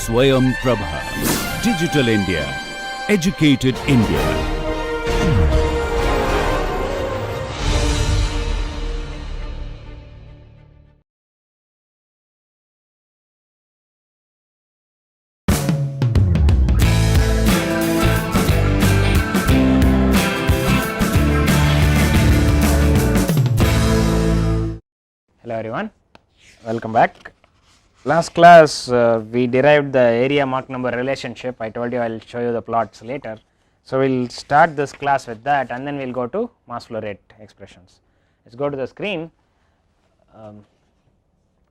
Swayam Prabha. Digital India. Educated India. Hello everyone, welcome back. Last class we derived the area Mach number relationship. I told you I will show you the plots later. So we will start this class with that and then we will go to mass flow rate expressions. Let us go to the screen.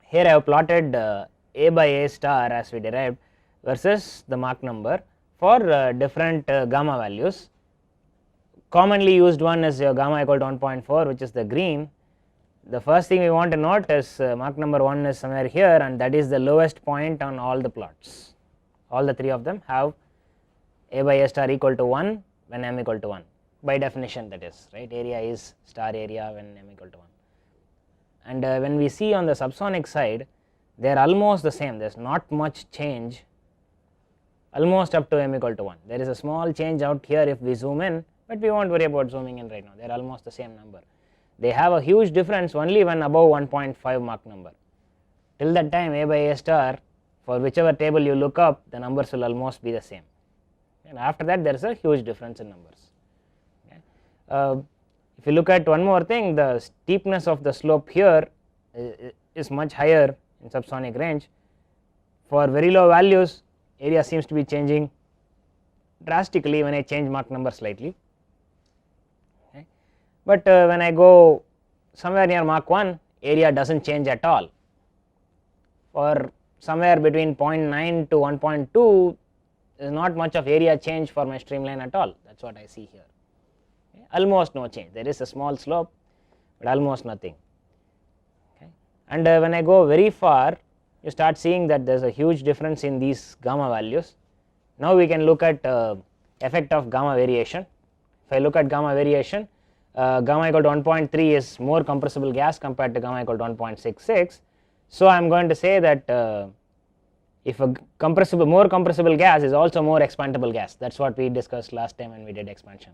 Here I have plotted A by A star as we derived versus the Mach number for different gamma values. Commonly used one is your gamma equal to 1.4, which is the green. The first thing we want to note is Mach number 1 is somewhere here, and that is the lowest point on all the plots. All the three of them have A by A star equal to 1 when m equal to 1, by definition, that is, right. Area is star area when m equal to 1. And when we see on the subsonic side, they are almost the same, there is not much change, almost up to m equal to 1. There is a small change out here if we zoom in, but we will not worry about zooming in right now, they are almost the same number. They have a huge difference only when above 1.5 Mach number. Till that time A by A star, for whichever table you look up, the numbers will almost be the same, and after that there is a huge difference in numbers. Okay. If you look at one more thing, the steepness of the slope here is much higher in subsonic range. For very low values, area seems to be changing drastically when I change Mach number slightly. But when I go somewhere near Mach 1, area does not change at all. For somewhere between 0.9 to 1.2, there is not much of area change for my streamline at all, that is what I see here. Okay. Almost no change, there is a small slope, but almost nothing. Okay. And when I go very far, you start seeing that there is a huge difference in these gamma values. Now we can look at effect of gamma variation. If I look at gamma variation, gamma equal to 1.3 is more compressible gas compared to gamma equal to 1.66. So I am going to say that if a more compressible gas is also more expandable gas, that is what we discussed last time when we did expansion.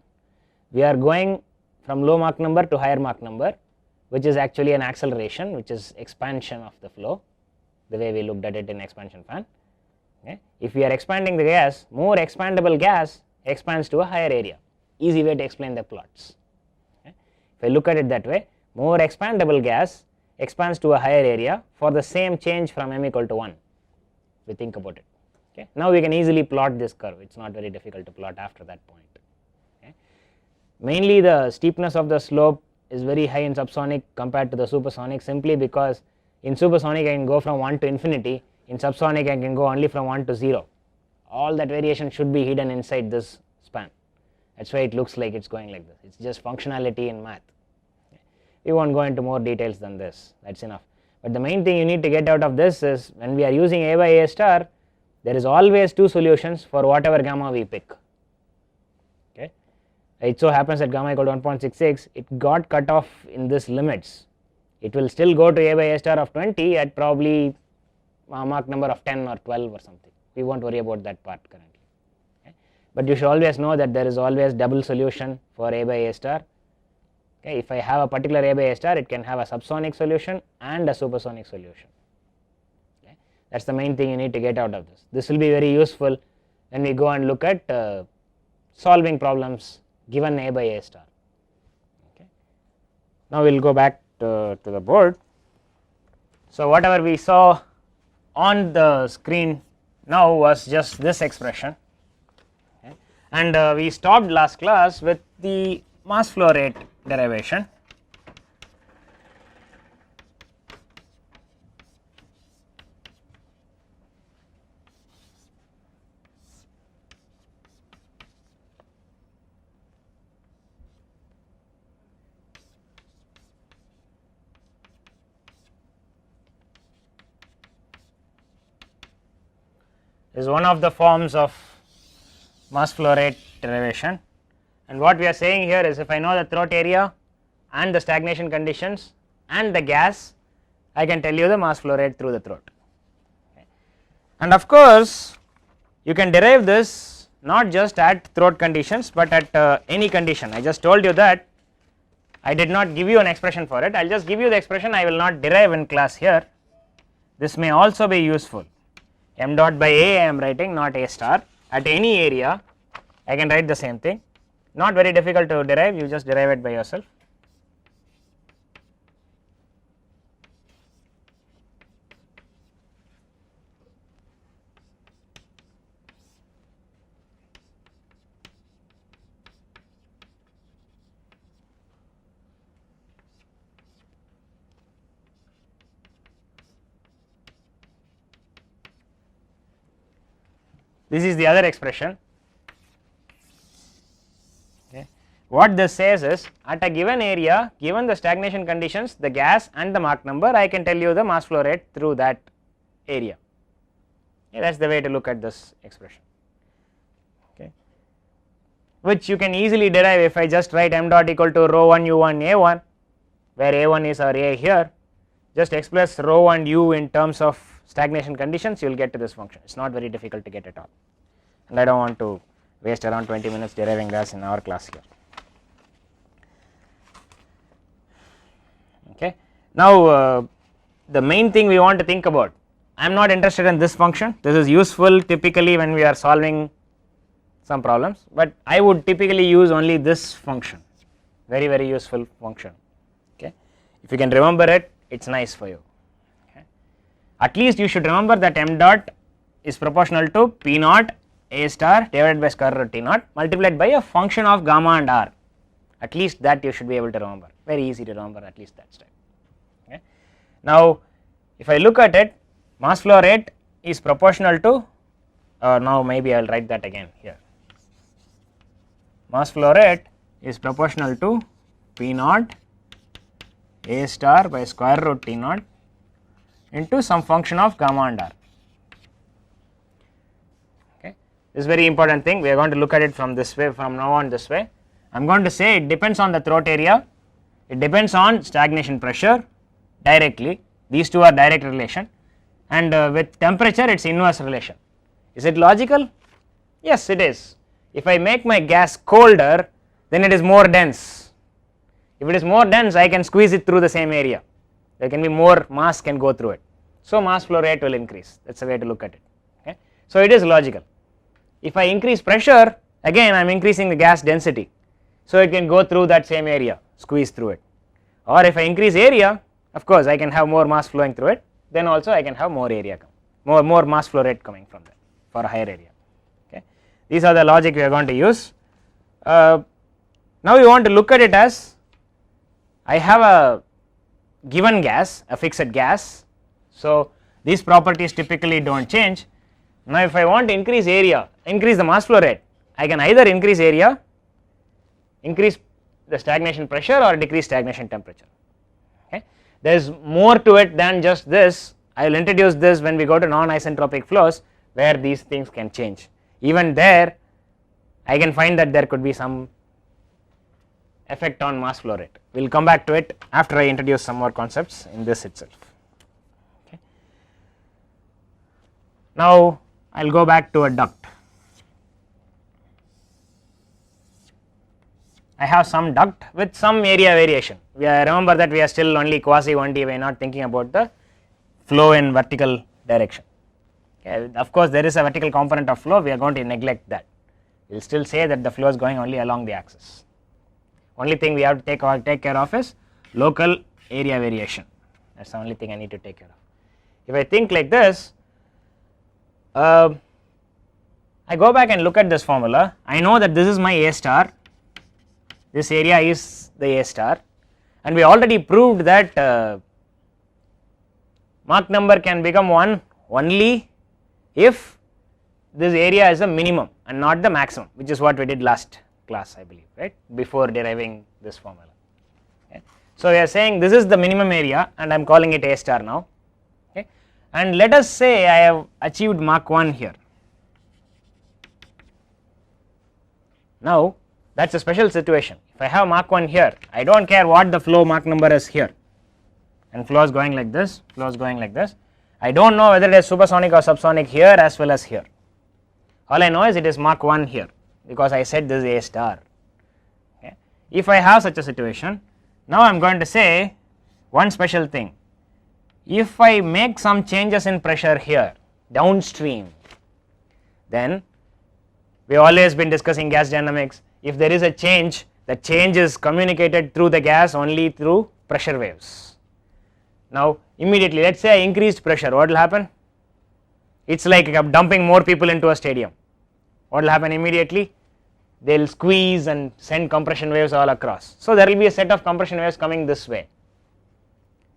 We are going from low Mach number to higher Mach number, which is actually an acceleration, which is expansion of the flow, the way we looked at it in expansion fan. Okay. If we are expanding the gas, more expandable gas expands to a higher area, easy way to explain the plots. If I look at it that way, more expandable gas expands to a higher area for the same change from m equal to 1, if we think about it. Okay. Now we can easily plot this curve, it is not very difficult to plot after that point. Okay. Mainly the steepness of the slope is very high in subsonic compared to the supersonic, simply because in supersonic I can go from 1 to infinity, in subsonic I can go only from 1 to 0. All that variation should be hidden inside this span, that is why it looks like it is going like this, it is just functionality in math. We will not go into more details than this, that is enough. But the main thing you need to get out of this is, when we are using A by A star, there is always two solutions for whatever gamma we pick. Okay. It so happens that gamma equal to 1.66, it got cut off in this limits. It will still go to A by A star of 20 at probably a Mach number of 10 or 12 or something. We will not worry about that part currently. Okay. But you should always know that there is always double solution for A by A star. Okay, if I have a particular A by A star, it can have a subsonic solution and a supersonic solution. Okay. That is the main thing you need to get out of this. This will be very useful when we go and look at solving problems given A by A star. Okay. Now we will go back to the board. So whatever we saw on the screen now was just this expression. Okay. And we stopped last class with the mass flow rate derivation. Is one of the forms of mass flow rate derivation. And what we are saying here is, if I know the throat area and the stagnation conditions and the gas, I can tell you the mass flow rate through the throat. Okay. And of course you can derive this not just at throat conditions but at any condition. I just told you that I did not give you an expression for it, I will just give you the expression, I will not derive in class here. This may also be useful. M dot by A I am writing, not A star. At any area I can write the same thing, not very difficult to derive, you just derive it by yourself. This is the other expression. Okay. What this says is, at a given area, given the stagnation conditions, the gas and the Mach number, I can tell you the mass flow rate through that area. Okay, that is the way to look at this expression, okay, which you can easily derive if I just write m dot equal to rho 1 u1 a1, where a1 is our a here, just express rho and u in terms of stagnation conditions, you will get to this function. It is not very difficult to get at all, and I do not want to waste around 20 minutes deriving this in our class here. Okay. Now the main thing we want to think about, I am not interested in this function, this is useful typically when we are solving some problems, but I would typically use only this function, very useful function. Okay. If you can remember it, it is nice for you. At least you should remember that m dot is proportional to P naught A star divided by square root T naught multiplied by a function of gamma and R. At least that you should be able to remember, very easy to remember, at least that step. Okay. Now if I look at it, mass flow rate is proportional to, now maybe I will write that again here, mass flow rate is proportional to P naught A star by square root T naught into some function of gamma and R. Okay. This is very important thing, we are going to look at it from this way, from now on this way. I am going to say it depends on the throat area, it depends on stagnation pressure directly, these two are direct relation, and with temperature it is inverse relation. Is it logical? Yes, it is. If I make my gas colder, then it is more dense. If it is more dense, I can squeeze it through the same area, there can be more mass can go through it, so mass flow rate will increase, that is the way to look at it. Okay. So it is logical. If I increase pressure, again I am increasing the gas density, so it can go through that same area, squeeze through it, or if I increase area, of course I can have more mass flowing through it, then also I can have more area more mass flow rate coming from that for a higher area. Okay. These are the logic we are going to use. Now we want to look at it as, I have a given gas, a fixed gas, so these properties typically do not change. Now if I want to increase area, increase the mass flow rate, I can either increase area, increase the stagnation pressure, or decrease stagnation temperature. Okay. There is more to it than just this, I will introduce this when we go to non-isentropic flows where these things can change. Even there I can find that there could be some effect on mass flow rate, we will come back to it after I introduce some more concepts in this itself. Okay. Now I will go back to a duct. I have some duct with some area variation, remember that we are still only quasi 1D, we are not thinking about the flow in vertical direction. Okay. Of course there is a vertical component of flow, we are going to neglect that, we will still say that the flow is going only along the axis. Only thing we have to take care of is local area variation, that is the only thing I need to take care of. If I think like this, I go back and look at this formula, I know that this is my A star, this area is the A star, and we already proved that Mach number can become 1 only if this area is a minimum and not the maximum, which is what we did last class I believe, right, before deriving this formula. Okay. So we are saying this is the minimum area and I am calling it A star now, okay, and let us say I have achieved Mach 1 here. Now that is a special situation, if I have Mach 1 here, I do not care what the flow Mach number is here, and flow is going like this, flow is going like this, I do not know whether it is supersonic or subsonic here as well as here. All I know is it is Mach 1 here because I said this is A star. Okay. If I have such a situation, now I am going to say one special thing. If I make some changes in pressure here downstream, then we have always been discussing gas dynamics. If there is a change, the change is communicated through the gas only through pressure waves. Now immediately let us say I increased pressure, what will happen? It is like dumping more people into a stadium. What will happen immediately? They will squeeze and send compression waves all across. So there will be a set of compression waves coming this way.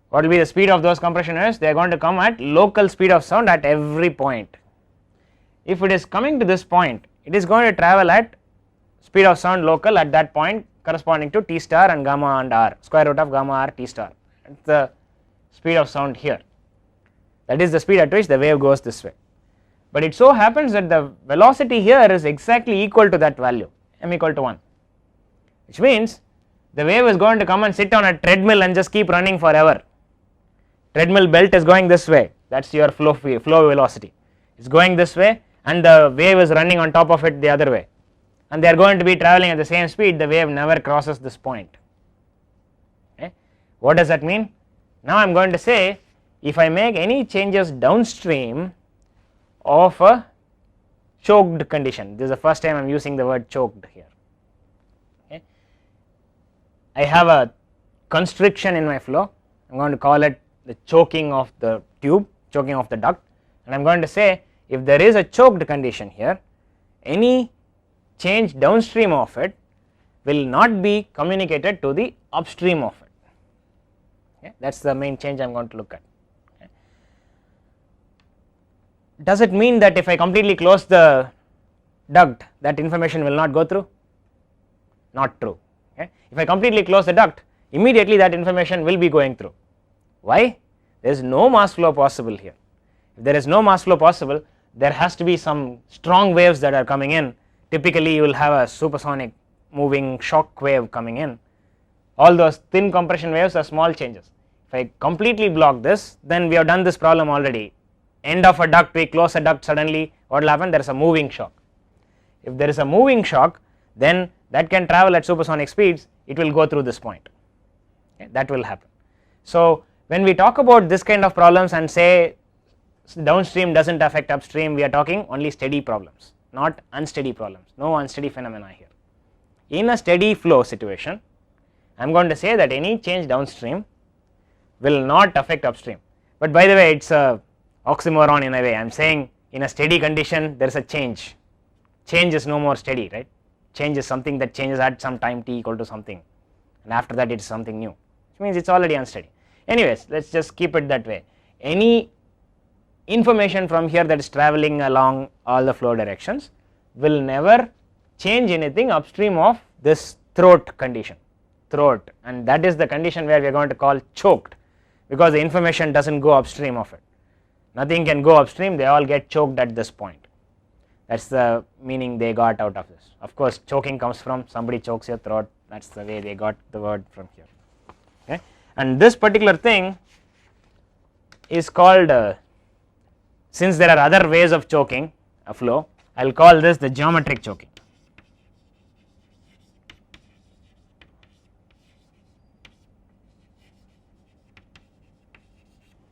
What will be the speed of those compression waves? They are going to come at local speed of sound at every point. If it is coming to this point, it is going to travel at speed of sound local at that point corresponding to T star and gamma and r, square root of gamma r T star. That is the speed of sound here. That is the speed at which the wave goes this way. But it so happens that the velocity here is exactly equal to that value, m equal to 1, which means the wave is going to come and sit on a treadmill and just keep running forever. Treadmill belt is going this way, that is your flow velocity, it is going this way and the wave is running on top of it the other way, and they are going to be travelling at the same speed. The wave never crosses this point. Okay. What does that mean? Now I am going to say if I make any changes downstream of a choked condition, this is the first time I am using the word choked here. Okay. I have a constriction in my flow, I am going to call it the choking of the tube, choking of the duct, and I am going to say if there is a choked condition here, any change downstream of it will not be communicated to the upstream of it. Okay. That is the main change I am going to look at. Okay. Does it mean that if I completely close the duct that information will not go through? Not true. Okay. If I completely close the duct, immediately that information will be going through. Why? There is no mass flow possible here. If there is no mass flow possible, there has to be some strong waves that are coming in. Typically you will have a supersonic moving shock wave coming in. All those thin compression waves are small changes. If I completely block this, then we have done this problem already. End of a duct, we close a duct, suddenly what will happen? There is a moving shock. If there is a moving shock, then that can travel at supersonic speeds, it will go through this point. Okay, that will happen. So when we talk about this kind of problems and say downstream does not affect upstream, we are talking only steady problems, not unsteady problems, no unsteady phenomena here. In a steady flow situation, I am going to say that any change downstream will not affect upstream. But by the way, it is a oxymoron in a way. I am saying in a steady condition there is a change. Change is no more steady, right? Change is something that changes at some time t equal to something, and after that it is something new, which means it is already unsteady. Anyways, let us just keep it that way. Any information from here that is travelling along all the flow directions will never change anything upstream of this throat condition, throat, and that is the condition where we are going to call choked, because the information does not go upstream of it. Nothing can go upstream, they all get choked at this point. That is the meaning they got out of this. Of course, choking comes from somebody chokes your throat, that is the way they got the word from here. Okay. And this particular thing is called, since there are other ways of choking a flow, I will call this the geometric choking.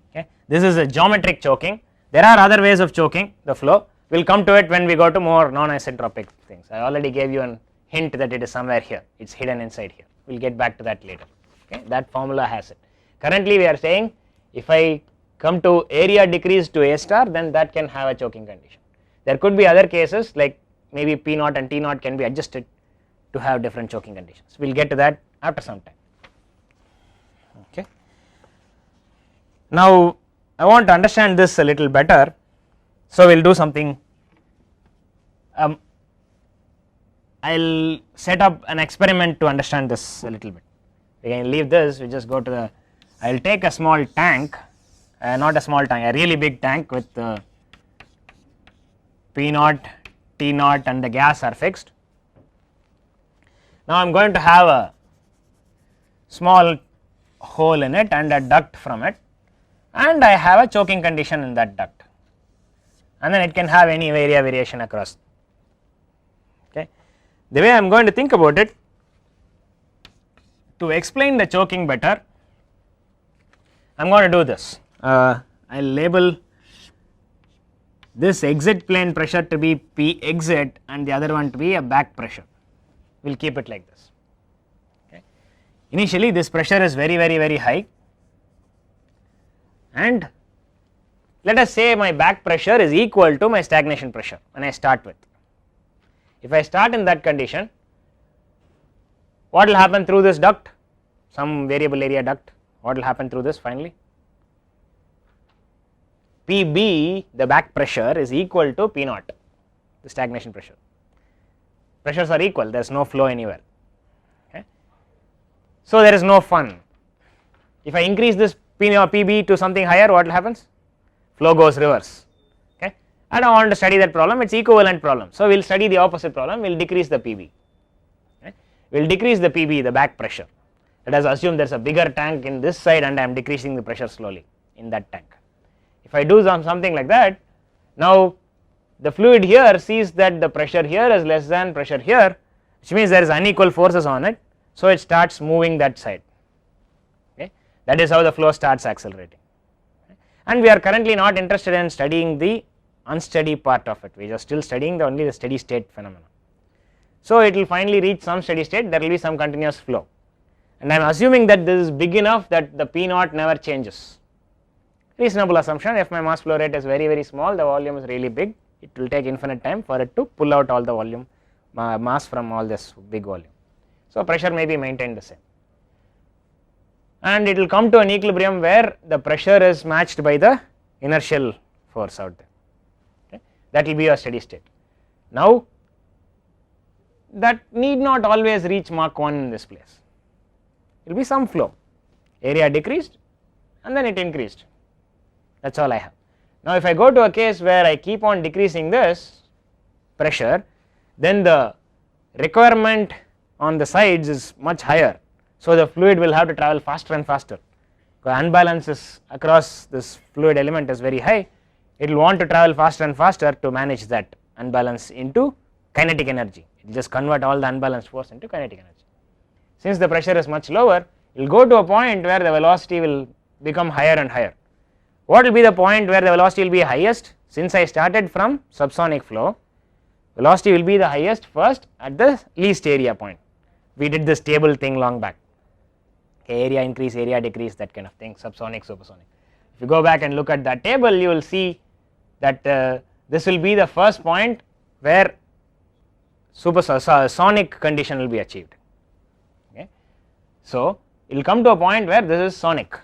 Okay. This is a geometric choking. There are other ways of choking the flow. We will come to it when we go to more non-isentropic things. I already gave you a hint that it is somewhere here, it is hidden inside here. We will get back to that later. Okay. That formula has it. Currently we are saying if I come to area decrease to A star, then that can have a choking condition. There could be other cases like maybe P naught and T naught can be adjusted to have different choking conditions. We will get to that after some time. Okay. Now I want to understand this a little better, so we will do something. I will set up an experiment to understand this a little bit. We can leave this, we just go to the, I will take a small tank, not a small tank, a really big tank with P naught, T naught and the gas are fixed. Now I am going to have a small hole in it and a duct from it, and I have a choking condition in that duct, and then it can have any area variation across. Okay. The way I am going to think about it, to explain the choking better, I am going to do this. I will label this exit plane pressure to be P exit and the other one to be a back pressure. We will keep it like this. Okay. Initially this pressure is very high, and let us say my back pressure is equal to my stagnation pressure when I start with. If I start in that condition, what will happen through this duct? Some variable area duct. What will happen through this finally? Pb, the back pressure, is equal to P naught, the stagnation pressure. Pressures are equal, there is no flow anywhere. Okay. So there is no fun. If I increase this Pb to something higher, what happens? Flow goes reverse. Okay. I do not want to study that problem, it is equivalent problem. So we will study the opposite problem, we will decrease the Pb. Okay. We will decrease the Pb, the back pressure. Let us assume there is a bigger tank in this side and I am decreasing the pressure slowly in that tank. If I do something like that, now the fluid here sees that the pressure here is less than pressure here, which means there is unequal forces on it, so it starts moving that side. Okay. That is how the flow starts accelerating. Okay. And we are currently not interested in studying the unsteady part of it, we are still studying only the steady state phenomenon. So it will finally reach some steady state, there will be some continuous flow, and I am assuming that this is big enough that the P naught never changes. Reasonable assumption. If my mass flow rate is very small, the volume is really big, it will take infinite time for it to pull out all the volume mass from all this big volume. So pressure may be maintained the same, and it will come to an equilibrium where the pressure is matched by the inertial force out there. Okay. That will be a steady state. Now that need not always reach Mach 1 in this place, there will be some flow, area decreased and then it increased. That is all I have. Now if I go to a case where I keep on decreasing this pressure, then the requirement on the sides is much higher, so the fluid will have to travel faster and faster. The unbalance is across this fluid element is very high, it will want to travel faster and faster to manage that unbalance into kinetic energy. It will just convert all the unbalanced force into kinetic energy. Since the pressure is much lower, it will go to a point where the velocity will become higher and higher. What will be the point where the velocity will be highest? Since I started from subsonic flow, velocity will be the highest first at the least area point. We did this table thing long back. Okay, area increase, area decrease, that kind of thing, subsonic, supersonic. If you go back and look at that table, you will see that this will be the first point where supersonic condition will be achieved. Okay. So it will come to a point where this is sonic.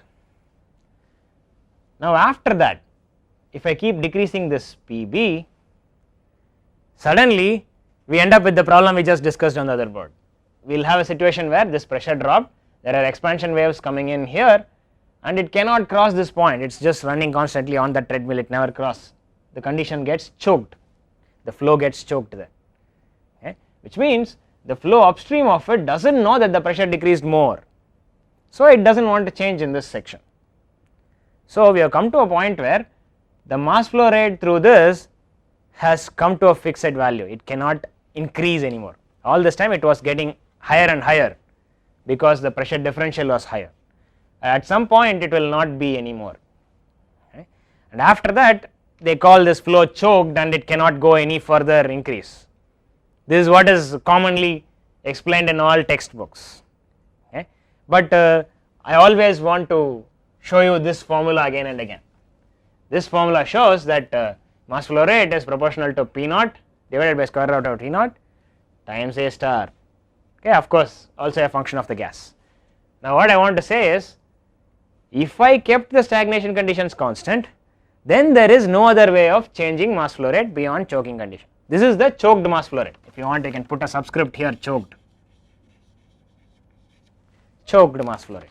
Now after that, if I keep decreasing this Pb, suddenly we end up with the problem we just discussed on the other board. We will have a situation where this pressure dropped, there are expansion waves coming in here, and it cannot cross this point, it is just running constantly on the treadmill, it never crosses. The condition gets choked, the flow gets choked there. Okay. Which means the flow upstream of it does not know that the pressure decreased more, so it does not want to change in this section. So we have come to a point where the mass flow rate through this has come to a fixed value, it cannot increase anymore. All this time it was getting higher and higher because the pressure differential was higher. At some point it will not be anymore. Okay. And after that they call this flow choked and it cannot go any further increase. This is what is commonly explained in all textbooks. Okay. But I always want to show you this formula again and again. This formula shows that mass flow rate is proportional to P naught divided by square root of T naught times A star. Okay, of course also a function of the gas. Now what I want to say is, if I kept the stagnation conditions constant, then there is no other way of changing mass flow rate beyond choking condition. This is the choked mass flow rate. If you want, you can put a subscript here, choked mass flow rate.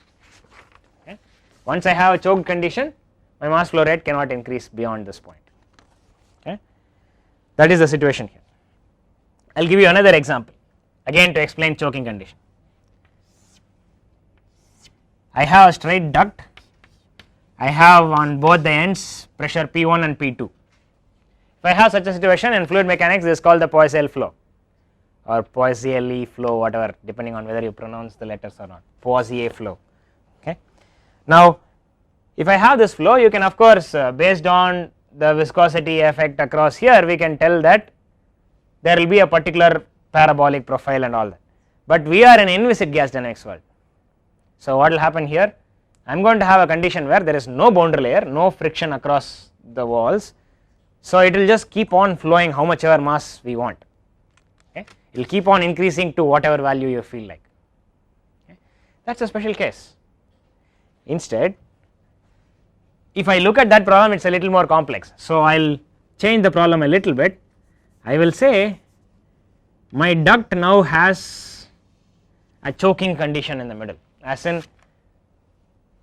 Okay. Once I have a choked condition, my mass flow rate cannot increase beyond this point. Okay. That is the situation here. I will give you another example again to explain choking condition. I have a straight duct I have on both the ends pressure P1 and P2. If I have such a situation in fluid mechanics, this is called the Poiseuille flow or Poiseuille flow, whatever, depending on whether you pronounce the letters or not, Poiseuille flow. Okay. Now, if I have this flow, you can of course based on the viscosity effect across here, we can tell that there will be a particular parabolic profile and all that, but we are in inviscid gas dynamics world. So what will happen here? I am going to have a condition where there is no boundary layer, no friction across the walls, so it will just keep on flowing how much ever mass we want. Okay. It will keep on increasing to whatever value you feel like. Okay. That is a special case. Instead, if I look at that problem, it is a little more complex. So I will change the problem a little bit. I will say my duct now has a choking condition in the middle, as in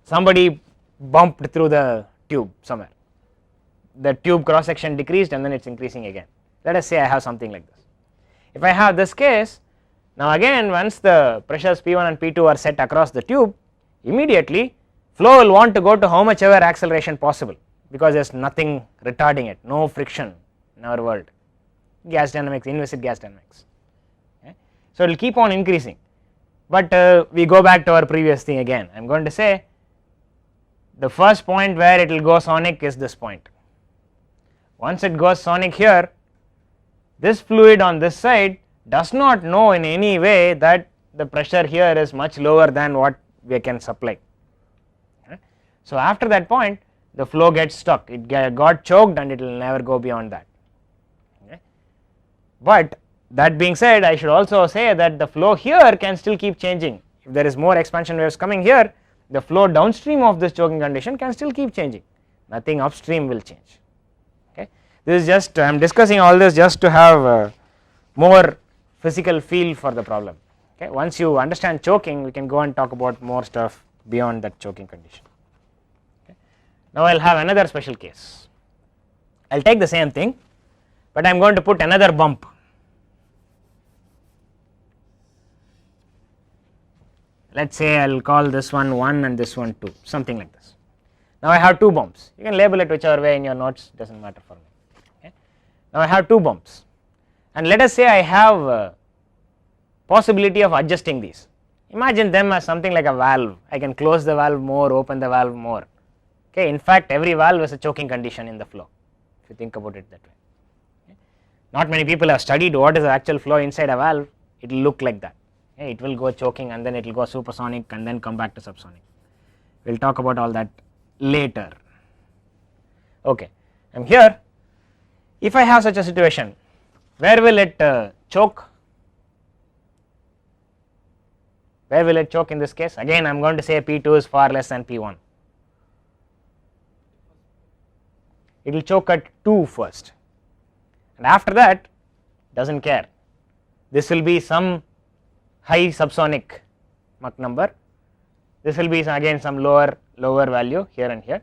somebody bumped through the tube somewhere, the tube cross section decreased and then it is increasing again. Let us say I have something like this. If I have this case, now again once the pressures P1 and P2 are set across the tube, immediately flow will want to go to how much ever acceleration possible, because there is nothing retarding it, no friction in our world, gas dynamics, inviscid gas dynamics. Okay. So it will keep on increasing, but we go back to our previous thing again. I am going to say the first point where it will go sonic is this point. Once it goes sonic here, this fluid on this side does not know in any way that the pressure here is much lower than what we can supply. Okay. So after that point the flow gets stuck, it got choked and it will never go beyond that. Okay. But that being said, I should also say that the flow here can still keep changing. If there is more expansion waves coming here, the flow downstream of this choking condition can still keep changing, nothing upstream will change. Okay. This is just, I am discussing all this just to have more physical feel for the problem. Okay. Once you understand choking, we can go and talk about more stuff beyond that choking condition. Okay. Now I will have another special case. I will take the same thing, but I am going to put another bump. Let us say I will call this one 1 and this one 2, something like this. Now I have two bumps, you can label it whichever way in your notes, does not matter for me. Okay. Now I have two bumps, and let us say I have possibility of adjusting these. Imagine them as something like a valve. I can close the valve more, open the valve more. Okay. In fact, every valve is a choking condition in the flow, if you think about it that way. Okay. Not many people have studied what is the actual flow inside a valve. It will look like that. Okay. It will go choking and then it will go supersonic and then come back to subsonic. We will talk about all that later. Okay. I am here. If I have such a situation, where will it choke? Where will it choke in this case? Again I am going to say P2 is far less than P1. It will choke at 2 first, and after that does not care. This will be some high subsonic Mach number, this will be again some lower value here and here,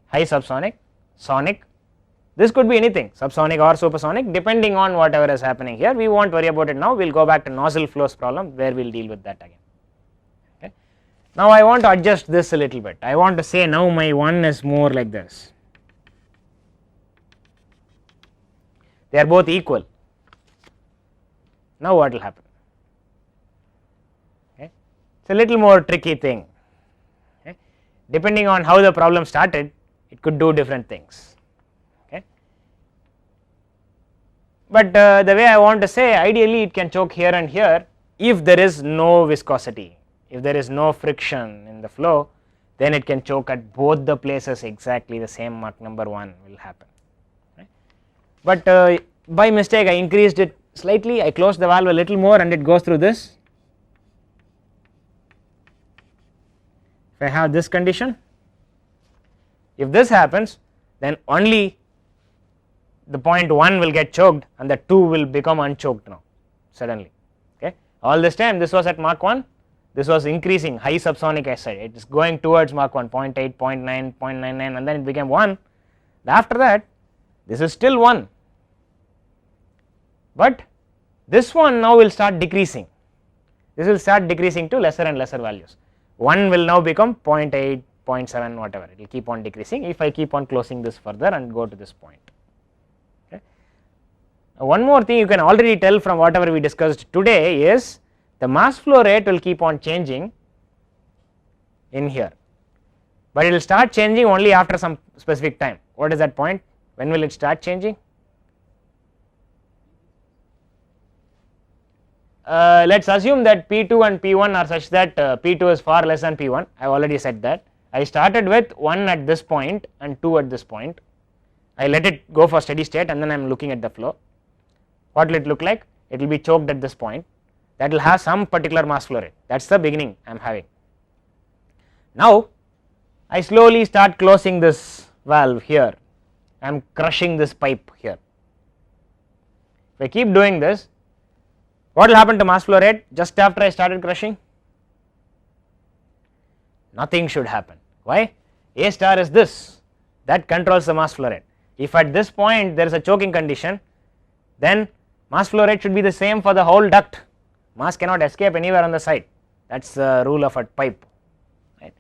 high subsonic, sonic, this could be anything, subsonic or supersonic, depending on whatever is happening here. We will not worry about it now, we will go back to nozzle flows problem where we will deal with that again. Okay. Now I want to adjust this a little bit. I want to say now my 1 is more like this, they are both equal. Now what will happen? Okay. It is a little more tricky thing. Okay. Depending on how the problem started, it could do different things. Okay. But the way I want to say, ideally it can choke here and here if there is no viscosity, if there is no friction in the flow, then it can choke at both the places exactly the same Mach number 1 will happen. Okay. But by mistake I increased it slightly, I closed the valve a little more and it goes through this. If I have this condition, if this happens, then only the point 1 will get choked and the 2 will become unchoked now suddenly. Okay. All this time this was at Mach 1, this was increasing high subsonic I said, it is going towards Mach 1, 0.8, 0.9, 0.99 and then it became 1. After that this is still 1, but this one now will start decreasing, this will start decreasing to lesser and lesser values. 1 will now become 0.8, 0.7 whatever, it will keep on decreasing if I keep on closing this further and go to this point. Okay. One more thing you can already tell from whatever we discussed today is the mass flow rate will keep on changing in here, but it will start changing only after some specific time. What is that point? When will it start changing? Let us assume that P2 and P1 are such that P2 is far less than P1. I have already said that. I started with 1 at this point and 2 at this point. I let it go for steady state and then I am looking at the flow. What will it look like? It will be choked at this point. That will have some particular mass flow rate. That is the beginning I am having. Now I slowly start closing this valve here. I am crushing this pipe here. If I keep doing this, what will happen to mass flow rate just after I started crushing? Nothing should happen. Why? A star is this, that controls the mass flow rate. If at this point there is a choking condition, then mass flow rate should be the same for the whole duct. Mass cannot escape anywhere on the side. That is the rule of a pipe, right?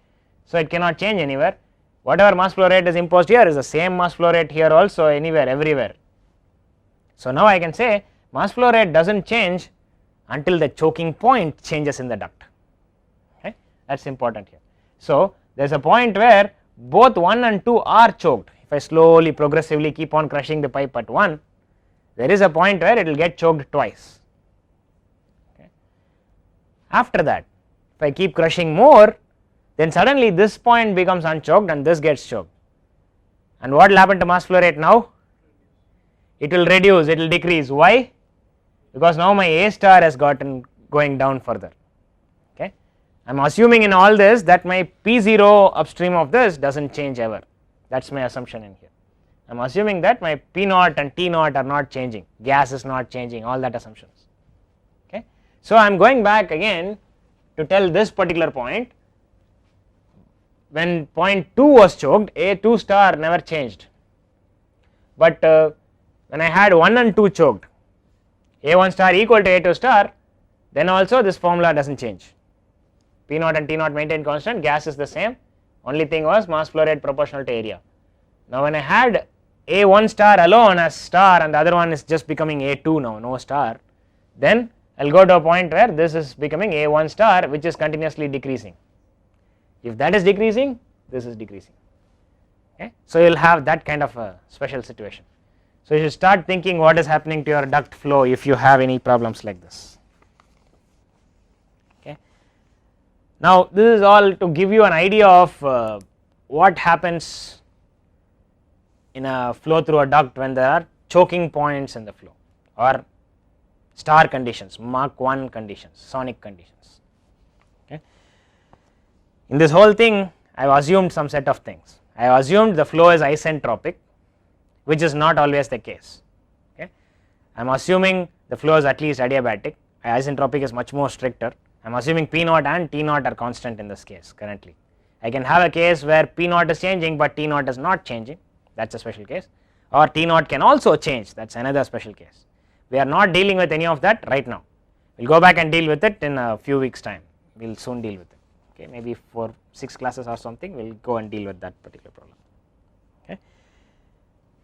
So it cannot change anywhere. Whatever mass flow rate is imposed here is the same mass flow rate here also, anywhere, everywhere. So now I can say mass flow rate does not change until the choking point changes in the duct. Okay, that is important here. So there is a point where both 1 and 2 are choked. If I slowly progressively keep on crushing the pipe at 1, there is a point where it will get choked twice. Okay. After that, if I keep crushing more, then suddenly this point becomes unchoked and this gets choked. And what will happen to mass flow rate now? It will reduce, it will decrease. Why? Because now my A star has gotten going down further. Okay, I am assuming in all this that my P0 upstream of this does not change ever. That is my assumption in here. I am assuming that my P0 and T0 are not changing, gas is not changing, all that assumptions. Okay, so I am going back again to tell this particular point. When point 2 was choked, A2 star never changed, but when I had 1 and 2 choked, A1 star equal to A2 star, then also this formula does not change. P0 and T0 maintain constant, gas is the same, only thing was mass flow rate proportional to area. Now when I had A1 star alone as star and the other one is just becoming A2 now, no star, then I will go to a point where this is becoming A1 star, which is continuously decreasing. If that is decreasing, this is decreasing. Okay, so you will have that kind of a special situation. So you should start thinking what is happening to your duct flow if you have any problems like this. Okay. Now this is all to give you an idea of what happens in a flow through a duct when there are choking points in the flow or star conditions, Mach 1 conditions, sonic conditions. Okay. In this whole thing I have assumed some set of things. I have assumed the flow is isentropic, which is not always the case. Okay. I am assuming the flow is at least adiabatic, isentropic is much more stricter. I am assuming P0 and T0 are constant in this case currently. I can have a case where P0 is changing but T0 is not changing, that is a special case, or T0 can also change, that is another special case. We are not dealing with any of that right now. We will go back and deal with it in a few weeks time, we will soon deal with it. Okay, maybe for 6 classes or something we will go and deal with that particular problem. Okay.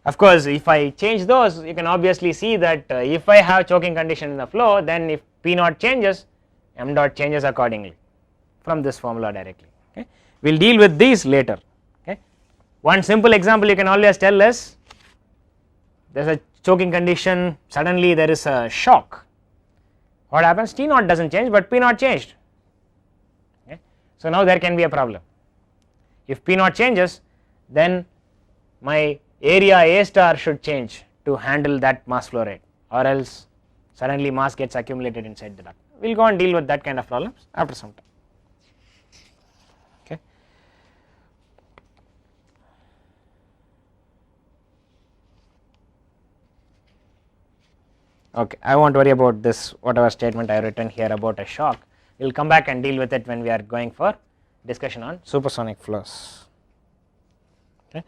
Of course, if I change those, you can obviously see that if I have choking condition in the flow, then if P0 changes, M dot changes accordingly from this formula directly. Okay. We will deal with these later. Okay. One simple example you can always tell is there is a choking condition, suddenly there is a shock. What happens? T0 does not change but P0 changed. Okay. So now there can be a problem. If P0 changes, then my area A star should change to handle that mass flow rate, or else suddenly mass gets accumulated inside the duct. We will go and deal with that kind of problems after some time. Okay. Okay, I won't worry about this whatever statement I have written here about a shock. We will come back and deal with it when we are going for discussion on supersonic flows. Okay.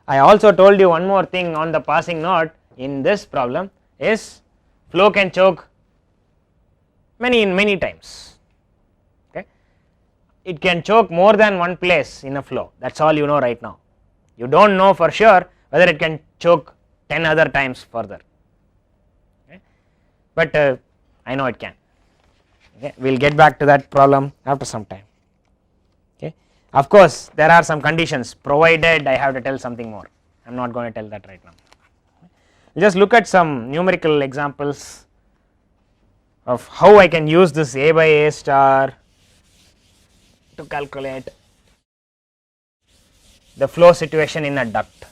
I also told you one more thing on the passing note in this problem is flow can choke many times. Okay. it can choke more than one place in a flow, that is all you know right now. You do not know for sure whether it can choke 10 other times further, okay. But I know it can, okay. We will get back to that problem after some time, okay. Of course there are some conditions provided I have to tell something more, I am not going to tell that right now. Just look at some numerical examples of how I can use this A by A star to calculate the flow situation in a duct.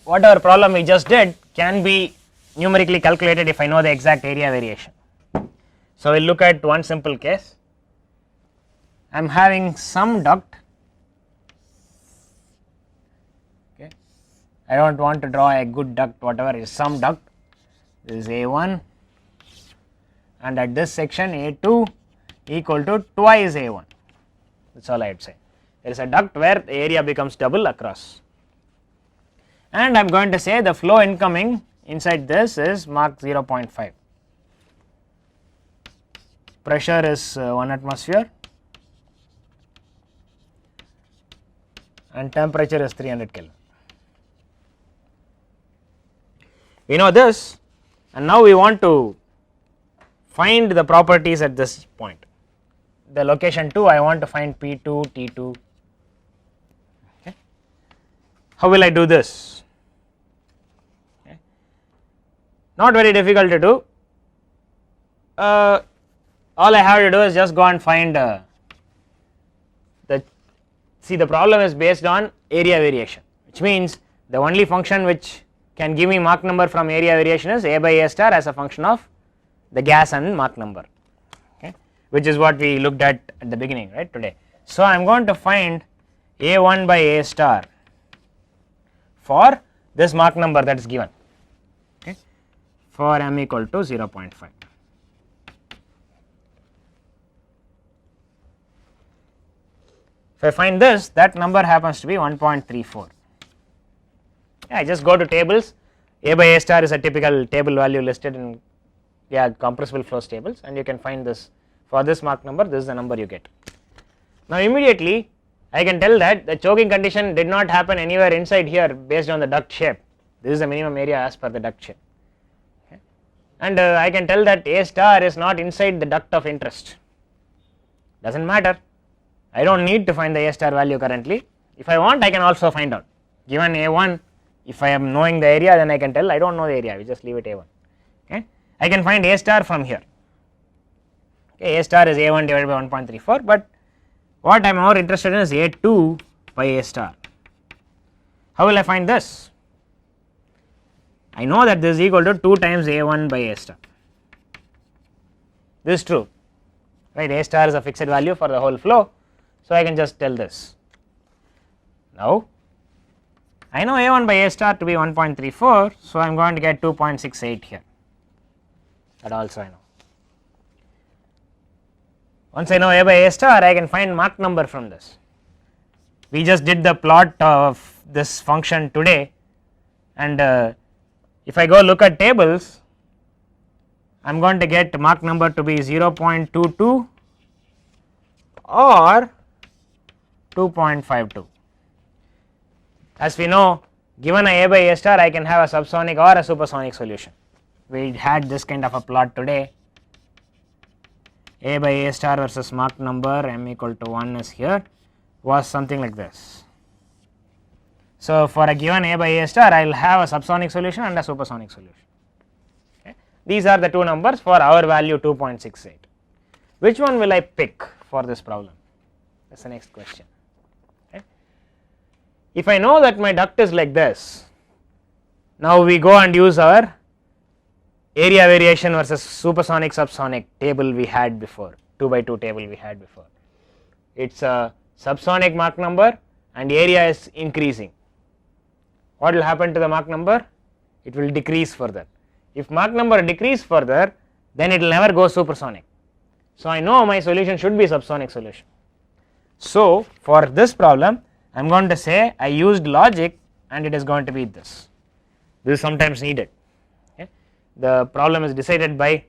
Whatever problem we just did can be numerically calculated if I know the exact area variation. So we will look at one simple case. I am having some duct, okay. I do not want to draw a good duct, whatever is some duct. This is A1 and at this section A2 equal to twice A1, that is all I would say. There is a duct where the area becomes double across, and I am going to say the flow incoming inside this is Mach 0.5, pressure is 1 atmosphere and temperature is 300 Kelvin. We know this, and now we want to find the properties at this point. The location 2 I want to find P2, T2, okay. How will I do this? Okay. Not very difficult to do. All I have to do is just go and find the problem is based on area variation, which means the only function which can give me Mach number from area variation is A by A star as a function of the gas and Mach number, okay, which is what we looked at the beginning, right, today. So I am going to find A1 by A star for this Mach number that is given, okay, for m equal to 0.5. If I find this, that number happens to be 1.34. I just go to tables. A by A star is a typical table value listed in compressible flows tables, and you can find this for this Mach number. This is the number you get. Now immediately I can tell that the choking condition did not happen anywhere inside here based on the duct shape. This is the minimum area as per the duct shape, okay. And I can tell that A star is not inside the duct of interest. Does not matter, I do not need to find the A star value currently. If I want, I can also find out. Given A1, if I am knowing the area, then I can tell I do not know the area, we just leave it A1, okay. I can find A star from here, okay. A star is A1 divided by 1.34, but what I am more interested in is A2 by A star. How will I find this? I know that this is equal to 2 times A1 by A star. This is true, right. A star is a fixed value for the whole flow, so I can just tell this. Now I know A1 by A star to be 1.34, so I am going to get 2.68 here, that also I know. Once I know A by A star, I can find Mach number from this. We just did the plot of this function today, and if I go look at tables, I am going to get Mach number to be 0.22 or 2.52. As we know, given a by A star, I can have a subsonic or a supersonic solution. We had this kind of a plot today. A by A star versus Mach number m equal to 1 is here, was something like this. So for a given A by A star, I will have a subsonic solution and a supersonic solution, okay. These are the two numbers for our value 2.68. Which one will I pick for this problem? That is the next question. If I know that my duct is like this, now we go and use our area variation versus supersonic subsonic table we had before, 2 by 2 table we had before. It is a subsonic Mach number and area is increasing. What will happen to the Mach number? It will decrease further. If Mach number decrease further, then it will never go supersonic. So I know my solution should be subsonic solution. So for this problem, I am going to say I used logic and it is going to be this. This is sometimes needed, okay. The problem is decided by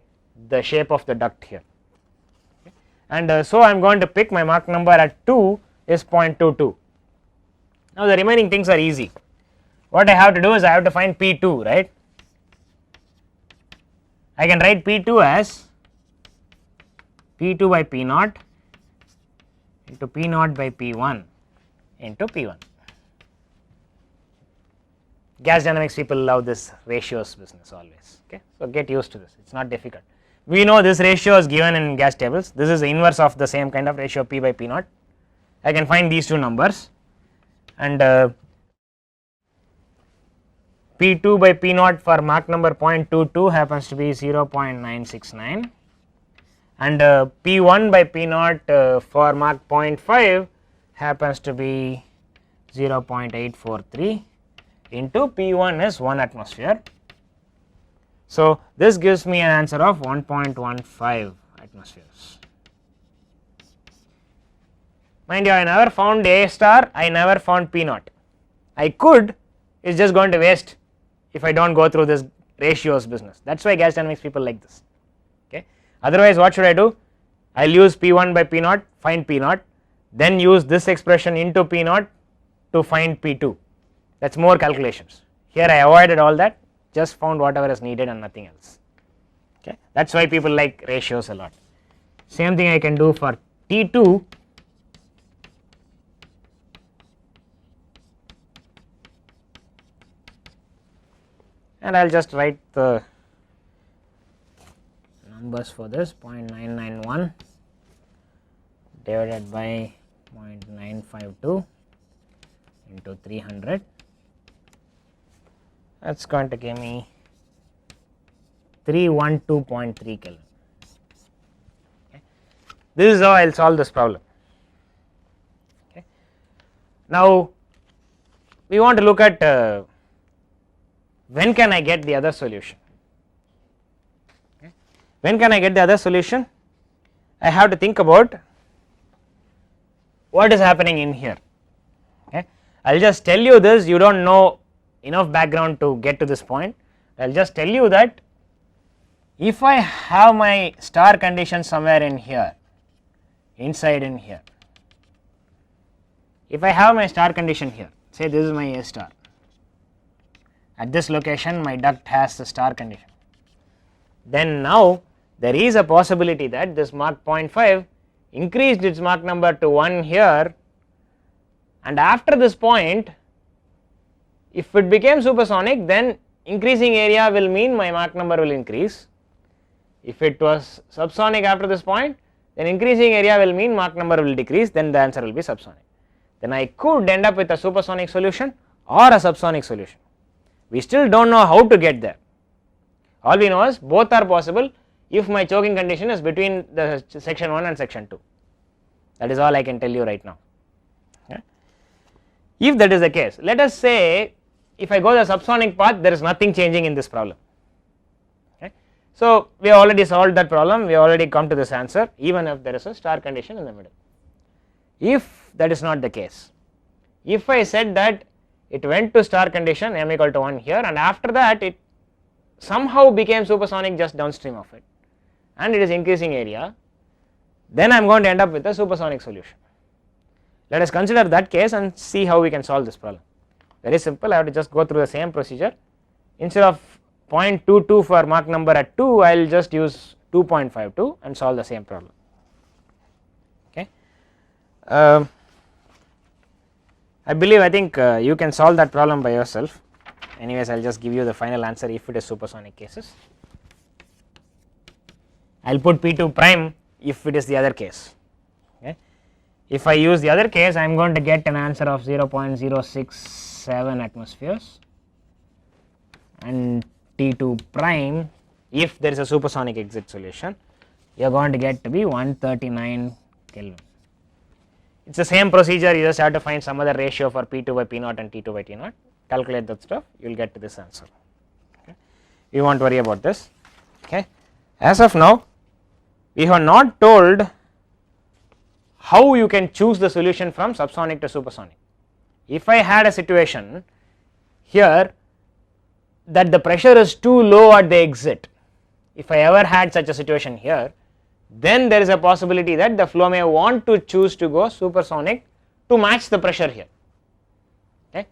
the shape of the duct here, okay. and so I am going to pick my Mach number at 2 is 0.22. Now the remaining things are easy. What I have to do is I have to find P2, right? I can write P2 as P2 by P naught into P naught by P1 into P1. Gas dynamics people love this ratios business always, okay. So get used to this, it is not difficult. We know this ratio is given in gas tables, this is the inverse of the same kind of ratio P by P naught. I can find these two numbers, and P2 by P naught for Mach number 0.22 happens to be 0.969, and P1 by P naught for Mach 0.5 happens to be 0.843 into P1 is 1 atmosphere. So this gives me an answer of 1.15 atmospheres. Mind you, I never found A star, I never found P naught. I could, it's just going to waste if I don't go through this ratios business. That's why gas dynamics people like this, okay. Otherwise what should I do? I will use P1 by P naught, find P naught, then use this expression into P naught to find P2. That is more calculations. Here I avoided all that, just found whatever is needed and nothing else, okay. That is why people like ratios a lot. Same thing I can do for T2. And I will just write the numbers for this 0.991 divided by 0.952 into 300, that is going to give me 312.3 Kelvin. Okay. This is how I will solve this problem. Okay. Now we want to look at when can I get the other solution? Okay. When can I get the other solution? I have to think about what is happening in here. Okay. I will just tell you this, you do not know enough background to get to this point. I will just tell you that if I have my star condition somewhere in here, inside in here, if I have my star condition here, say this is my A star, at this location my duct has the star condition, then now there is a possibility that this Mach 0.5 increased its Mach number to 1 here, and after this point if it became supersonic, then increasing area will mean my Mach number will increase. If it was subsonic after this point, then increasing area will mean Mach number will decrease, then the answer will be subsonic. Then I could end up with a supersonic solution or a subsonic solution. We still do not know how to get there. All we know is both are possible if my choking condition is between the section 1 and section 2. That is all I can tell you right now. Okay. If that is the case, let us say if I go the subsonic path, there is nothing changing in this problem. Okay. So we have already solved that problem, we have already come to this answer, even if there is a star condition in the middle. If that is not the case, if I said that it went to star condition m equal to 1 here, and after that it somehow became supersonic just downstream of it, and it is increasing area, then I am going to end up with a supersonic solution. Let us consider that case and see how we can solve this problem. Very simple, I have to just go through the same procedure. Instead of 0.22 for Mach number at 2, I will just use 2.52 and solve the same problem. Okay. I think you can solve that problem by yourself. Anyways, I will just give you the final answer if it is supersonic cases. I will put P2 prime if it is the other case. Okay. If I use the other case, I am going to get an answer of 0.067 atmospheres, and T2 prime, if there is a supersonic exit solution, you are going to get to be 139 Kelvin. It is the same procedure, you just have to find some other ratio for P2 by P naught and T2 by T naught, calculate that stuff, you will get to this answer. Okay. You won't worry about this. Okay. As of now, we have not told how you can choose the solution from subsonic to supersonic. If I had a situation here that the pressure is too low at the exit, if I ever had such a situation here, then there is a possibility that the flow may want to choose to go supersonic to match the pressure here. Okay,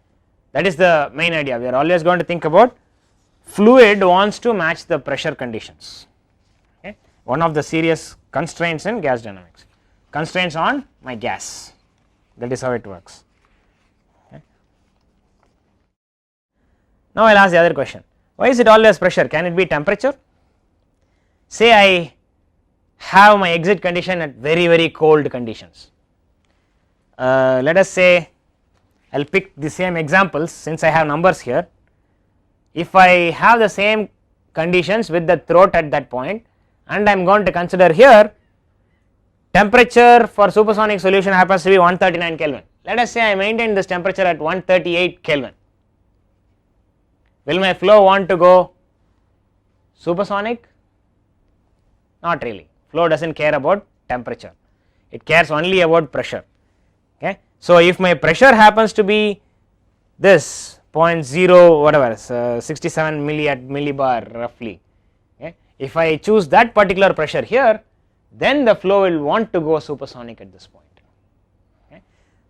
that is the main idea. We are always going to think about fluid wants to match the pressure conditions. Okay, one of the serious constraints in gas dynamics, constraints on my gas. That is how it works. Okay. Now I will ask the other question: why is it always pressure? Can it be temperature? Say I have my exit condition at very cold conditions. Let us say I will pick the same examples since I have numbers here. If I have the same conditions with the throat at that point, and I am going to consider here temperature for supersonic solution happens to be 139 Kelvin. Let us say I maintain this temperature at 138 Kelvin. Will my flow want to go supersonic? Not really. Flow does not care about temperature, it cares only about pressure. Okay. So, if my pressure happens to be this 0.0 whatever 67 millibar roughly, okay, if I choose that particular pressure here, then the flow will want to go supersonic at this point. Okay.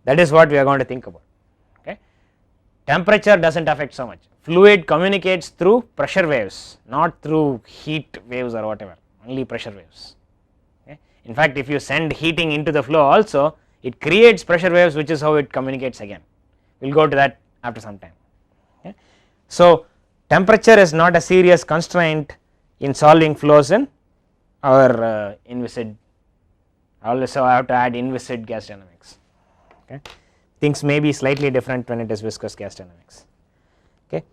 That is what we are going to think about. Okay. Temperature does not affect so much, fluid communicates through pressure waves, not through heat waves or whatever, only pressure waves. Okay. In fact, if you send heating into the flow also, it creates pressure waves, which is how it communicates again. We will go to that after some time. Okay. So, temperature is not a serious constraint in solving flows in our inviscid. Also I have to add inviscid gas dynamics. Okay. Things may be slightly different when it is viscous gas dynamics. Okay.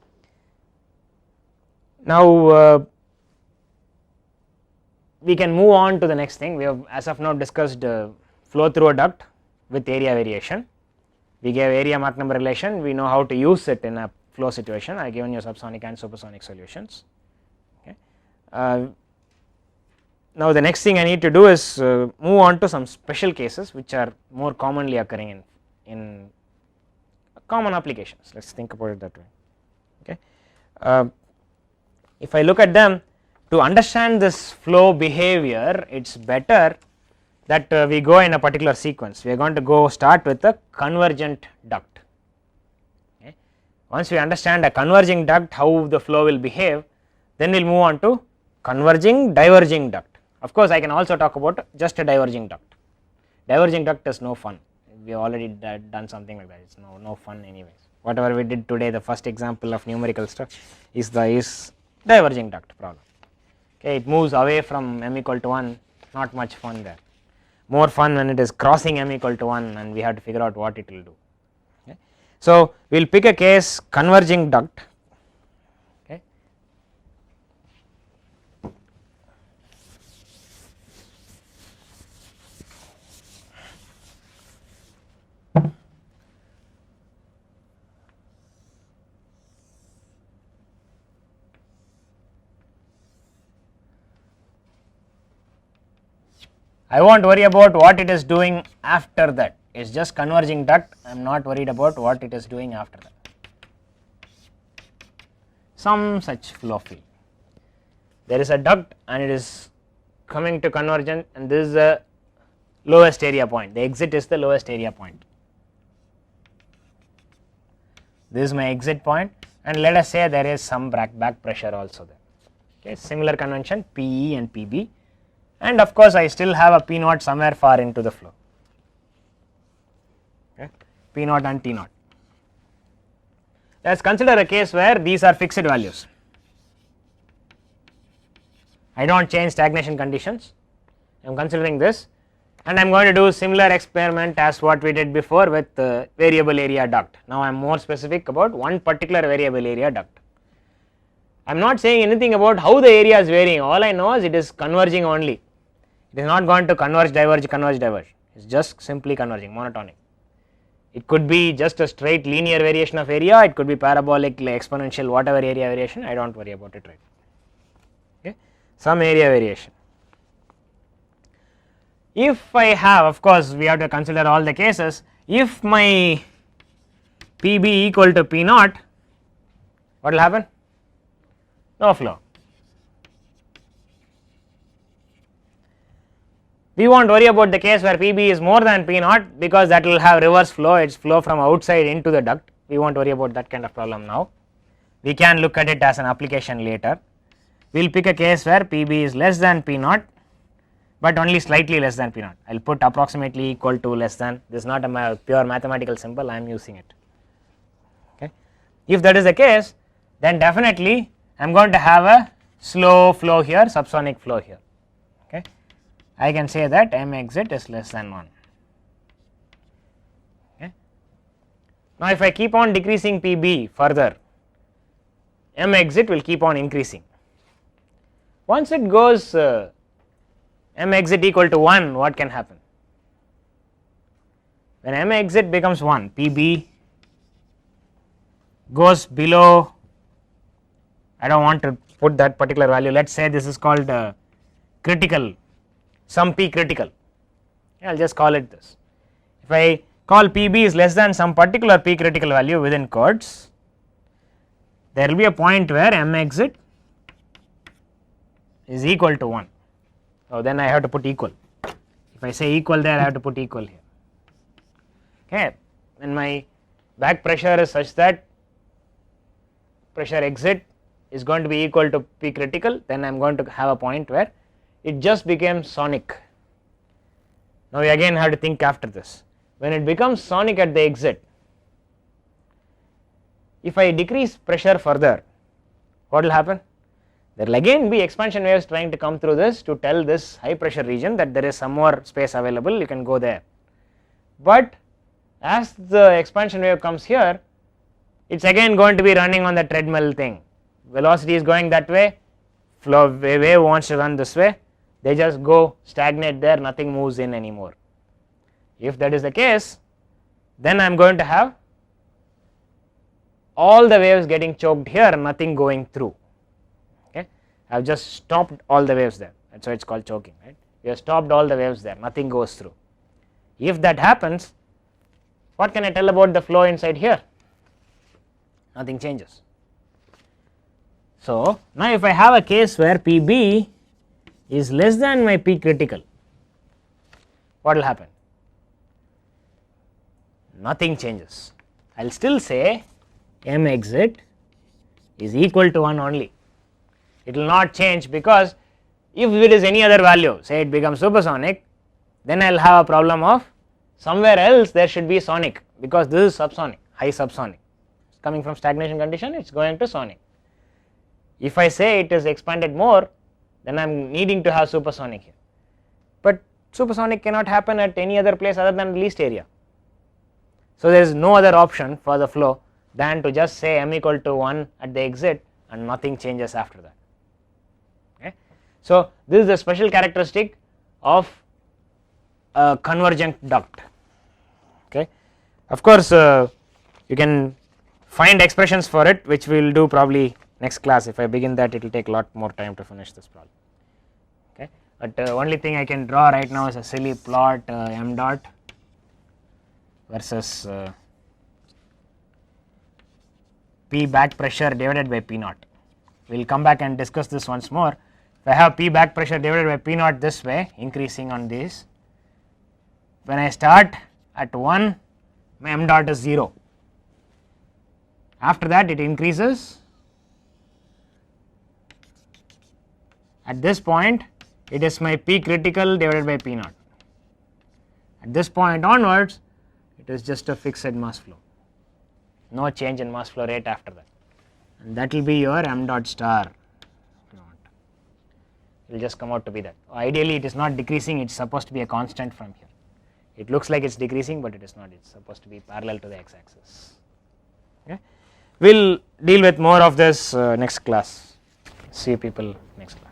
Now we can move on to the next thing. We have as of now discussed flow through a duct with area variation. We gave area Mach number relation, we know how to use it in a flow situation. I have given you subsonic and supersonic solutions. Okay. Now the next thing I need to do is move on to some special cases which are more commonly occurring in common applications. Let us think about it that way. Okay. If I look at them, to understand this flow behavior, it is better that we go in a particular sequence. We are going to start with a convergent duct. Okay. Once we understand a converging duct, how the flow will behave, then we will move on to converging diverging duct. Of course, I can also talk about just a diverging duct. Diverging duct is no fun. We have already done something like that. It is no fun anyways. Whatever we did today, the first example of numerical stuff is diverging duct problem. Okay, it moves away from m equal to 1, not much fun there. More fun when it is crossing m equal to 1 and we have to figure out what it will do. Okay. So, we will pick a case converging duct. Okay. I will not worry about what it is doing after that, it is just converging duct, I am not worried about what it is doing after that. Some such flow field. There is a duct and it is coming to convergence, and this is the lowest area point, the exit is the lowest area point. This is my exit point, and let us say there is some back pressure also there. Okay, similar convention PE and PB. And of course, I still have a P naught somewhere far into the flow, okay. P naught and T naught. Let us consider a case where these are fixed values. I do not change stagnation conditions, I am considering this, and I am going to do similar experiment as what we did before with variable area duct. Now I am more specific about one particular variable area duct. I am not saying anything about how the area is varying, all I know is it is converging only. It is not going to converge, diverge, it is just simply converging, monotonic. It could be just a straight linear variation of area, it could be parabolic, exponential, whatever area variation, I do not worry about it, right. Okay. Some area variation. If I have, of course, we have to consider all the cases, if my PB equal to P naught, what will happen? No flow. We won't worry about the case where Pb is more than P naught, because that will have reverse flow, it is flow from outside into the duct. We won't worry about that kind of problem now. We can look at it as an application later. We will pick a case where Pb is less than P naught, but only slightly less than P naught. I will put approximately equal to less than. This is not a pure mathematical symbol, I am using it. Okay. If that is the case, then definitely I am going to have a slow flow here, subsonic flow here. Okay. I can say that m exit is less than 1. Okay. Now, if I keep on decreasing Pb further, m exit will keep on increasing. Once it goes m exit equal to 1, what can happen? When m exit becomes 1, Pb goes below, I do not want to put that particular value, let us say this is called critical, some P critical, I will just call it this. If I call Pb is less than some particular P critical value within quotes, there will be a point where m exit is equal to 1. So, then I have to put equal. If I say equal there, I have to put equal here. Okay. When my back pressure is such that pressure exit is going to be equal to P critical, then I am going to have a point where it just became sonic. Now, we again have to think after this. When it becomes sonic at the exit, if I decrease pressure further, what will happen? There will again be expansion waves trying to come through this to tell this high pressure region that there is some more space available, you can go there. But as the expansion wave comes here, it is again going to be running on the treadmill thing. Velocity is going that way, flow wave wants to run this way, they just go stagnate there, nothing moves in anymore. If that is the case, then I am going to have all the waves getting choked here, nothing going through. Okay. I have just stopped all the waves there, that is why it is called choking, right. We have stopped all the waves there, nothing goes through. If that happens, what can I tell about the flow inside here? Nothing changes. So, now if I have a case where Pb is less than my P critical, what will happen? Nothing changes. I will still say m exit is equal to 1 only. It will not change, because if it is any other value, say it becomes supersonic, then I will have a problem of somewhere else there should be sonic, because this is subsonic, high subsonic, coming from stagnation condition, it is going to sonic. If I say it is expanded more, then I am needing to have supersonic here, but supersonic cannot happen at any other place other than least area. So, there is no other option for the flow than to just say m equal to 1 at the exit and nothing changes after that. Okay. So, this is the special characteristic of a convergent duct. Okay. Of course, you can find expressions for it, which we will do probably next class. If I begin that, it will take a lot more time to finish this problem. Okay. But only thing I can draw right now is a silly plot, m dot versus P back pressure divided by P naught. We will come back and discuss this once more. If I have P back pressure divided by P naught this way, increasing on this, when I start at 1, my m dot is 0. After that, it increases. At this point, it is my P critical divided by P naught. At this point onwards, it is just a fixed mass flow, no change in mass flow rate after that, and that will be your m dot star. It will just come out to be that. Ideally, it is not decreasing, it is supposed to be a constant from here. It looks like it is decreasing, but it is not, it is supposed to be parallel to the x axis. Okay. We will deal with more of this next class. See you people next class.